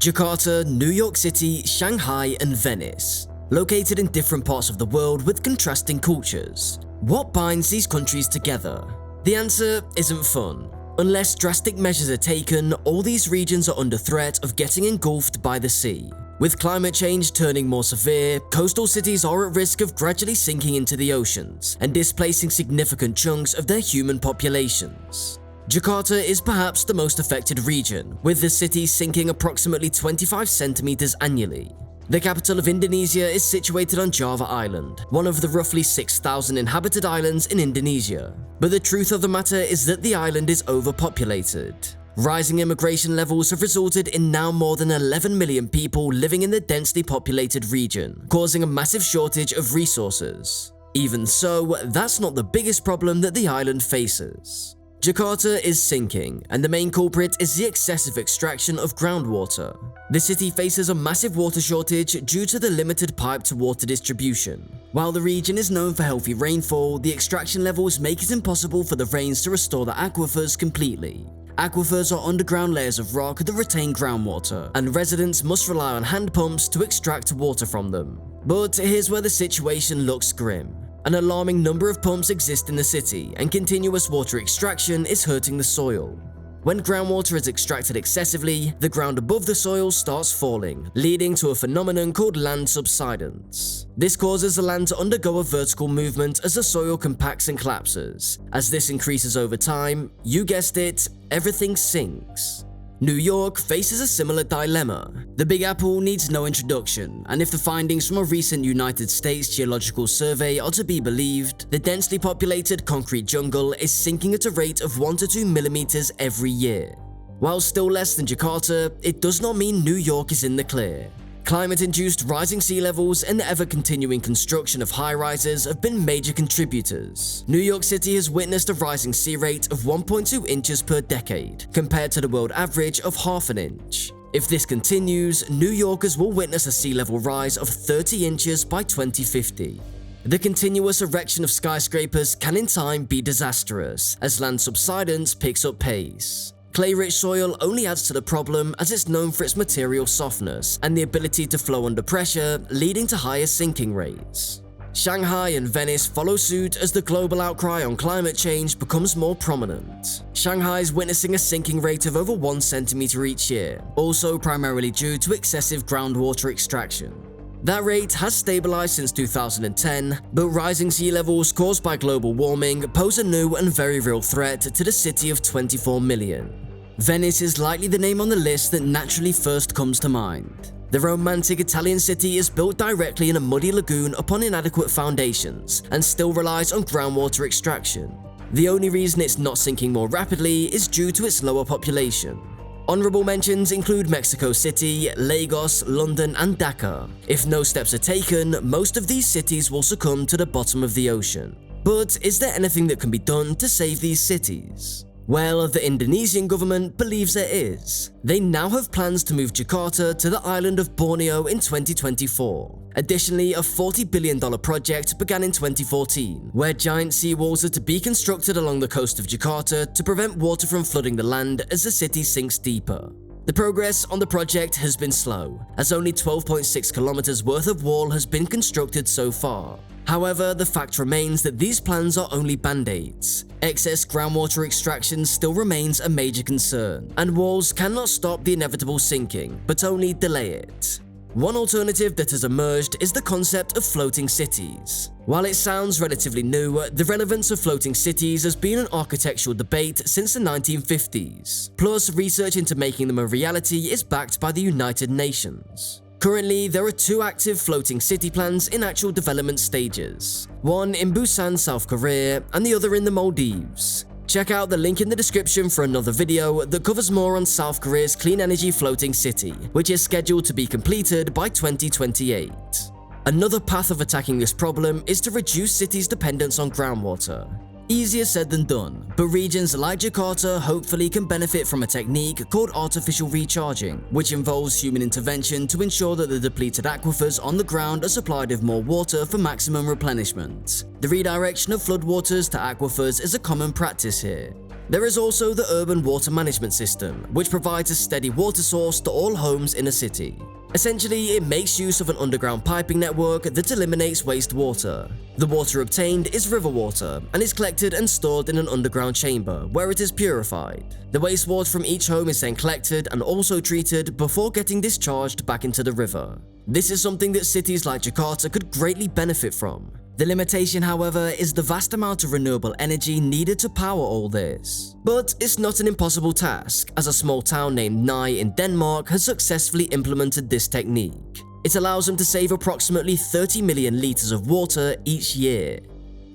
Jakarta, New York City, Shanghai, and Venice, located in different parts of the world with contrasting cultures. What binds these countries together? The answer isn't fun. Unless drastic measures are taken, all these regions are under threat of getting engulfed by the sea. With climate change turning more severe, coastal cities are at risk of gradually sinking into the oceans and displacing significant chunks of their human populations. Jakarta is perhaps the most affected region, with the city sinking approximately 25 centimeters annually. The capital of Indonesia is situated on Java Island, one of the roughly 6,000 inhabited islands in Indonesia. But the truth of the matter is that the island is overpopulated. Rising immigration levels have resulted in now more than 11 million people living in the densely populated region, causing a massive shortage of resources. Even so, that's not the biggest problem that the island faces. Jakarta is sinking, and the main culprit is the excessive extraction of groundwater. The city faces a massive water shortage due to the limited pipe-to-water distribution. While the region is known for healthy rainfall, the extraction levels make it impossible for the rains to restore the aquifers completely. Aquifers are underground layers of rock that retain groundwater, and residents must rely on hand pumps to extract water from them. But here's where the situation looks grim. An alarming number of pumps exist in the city, and continuous water extraction is hurting the soil. When groundwater is extracted excessively, the ground above the soil starts falling, leading to a phenomenon called land subsidence. This causes the land to undergo a vertical movement as the soil compacts and collapses. As this increases over time, you guessed it, everything sinks. New York faces a similar dilemma. The Big Apple needs no introduction, and if the findings from a recent United States Geological Survey are to be believed, the densely populated concrete jungle is sinking at a rate of 1 to 2 millimeters every year. While still less than Jakarta, it does not mean New York is in the clear. Climate-induced rising sea levels and the ever-continuing construction of high-rises have been major contributors. New York City has witnessed a rising sea rate of 1.2 inches per decade, compared to the world average of half an inch. If this continues, New Yorkers will witness a sea level rise of 30 inches by 2050. The continuous erection of skyscrapers can in time be disastrous, as land subsidence picks up pace. Clay-rich soil only adds to the problem as it's known for its material softness and the ability to flow under pressure, leading to higher sinking rates. Shanghai and Venice follow suit as the global outcry on climate change becomes more prominent. Shanghai is witnessing a sinking rate of over 1 centimeter each year, also primarily due to excessive groundwater extraction. That rate has stabilized since 2010, but rising sea levels caused by global warming pose a new and very real threat to the city of 24 million. Venice is likely the name on the list that naturally first comes to mind. The romantic Italian city is built directly in a muddy lagoon upon inadequate foundations and still relies on groundwater extraction. The only reason it's not sinking more rapidly is due to its lower population. Honorable mentions include Mexico City, Lagos, London, and Dhaka. If no steps are taken, most of these cities will succumb to the bottom of the ocean. But is there anything that can be done to save these cities? Well, the Indonesian government believes there is. They now have plans to move Jakarta to the island of Borneo in 2024. Additionally, a $40 billion project began in 2014, where giant seawalls are to be constructed along the coast of Jakarta to prevent water from flooding the land as the city sinks deeper. The progress on the project has been slow, as only 12.6 kilometers worth of wall has been constructed so far. However, the fact remains that these plans are only band-aids. Excess groundwater extraction still remains a major concern, and walls cannot stop the inevitable sinking, but only delay it. One alternative that has emerged is the concept of floating cities. While it sounds relatively new, the relevance of floating cities has been an architectural debate since the 1950s. Plus, research into making them a reality is backed by the United Nations. Currently, there are 2 active floating city plans in actual development stages. One in Busan, South Korea, and the other in the Maldives. Check out the link in the description for another video that covers more on South Korea's clean energy floating city, which is scheduled to be completed by 2028. Another path of attacking this problem is to reduce cities' dependence on groundwater. Easier said than done, but regions like Jakarta hopefully can benefit from a technique called artificial recharging, which involves human intervention to ensure that the depleted aquifers on the ground are supplied with more water for maximum replenishment. The redirection of floodwaters to aquifers is a common practice here. There is also the urban water management system, which provides a steady water source to all homes in a city. Essentially, it makes use of an underground piping network that eliminates wastewater. The water obtained is river water and is collected and stored in an underground chamber where it is purified. The wastewater from each home is then collected and also treated before getting discharged back into the river. This is something that cities like Jakarta could greatly benefit from. The limitation, however, is the vast amount of renewable energy needed to power all this. But it's not an impossible task, as a small town named Nye in Denmark has successfully implemented this technique. It allows them to save approximately 30 million liters of water each year.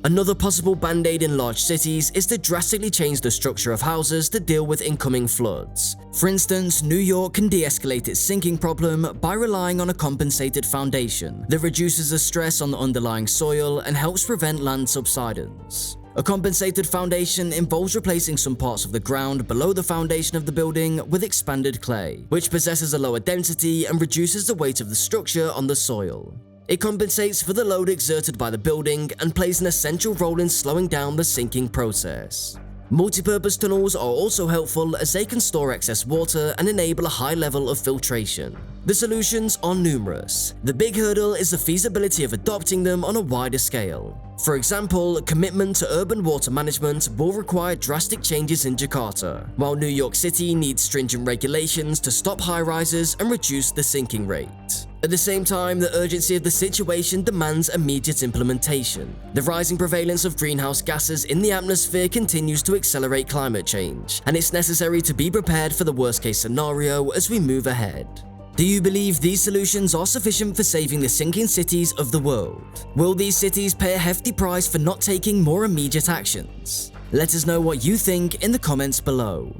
Another possible band-aid in large cities is to drastically change the structure of houses to deal with incoming floods. For instance, New York can de-escalate its sinking problem by relying on a compensated foundation that reduces the stress on the underlying soil and helps prevent land subsidence. A compensated foundation involves replacing some parts of the ground below the foundation of the building with expanded clay, which possesses a lower density and reduces the weight of the structure on the soil. It compensates for the load exerted by the building and plays an essential role in slowing down the sinking process. Multi-purpose tunnels are also helpful as they can store excess water and enable a high level of filtration. The solutions are numerous. The big hurdle is the feasibility of adopting them on a wider scale. For example, commitment to urban water management will require drastic changes in Jakarta, while New York City needs stringent regulations to stop high-rises and reduce the sinking rate. At the same time, the urgency of the situation demands immediate implementation. The rising prevalence of greenhouse gases in the atmosphere continues to accelerate climate change, and it's necessary to be prepared for the worst-case scenario as we move ahead. Do you believe these solutions are sufficient for saving the sinking cities of the world? Will these cities pay a hefty price for not taking more immediate actions? Let us know what you think in the comments below.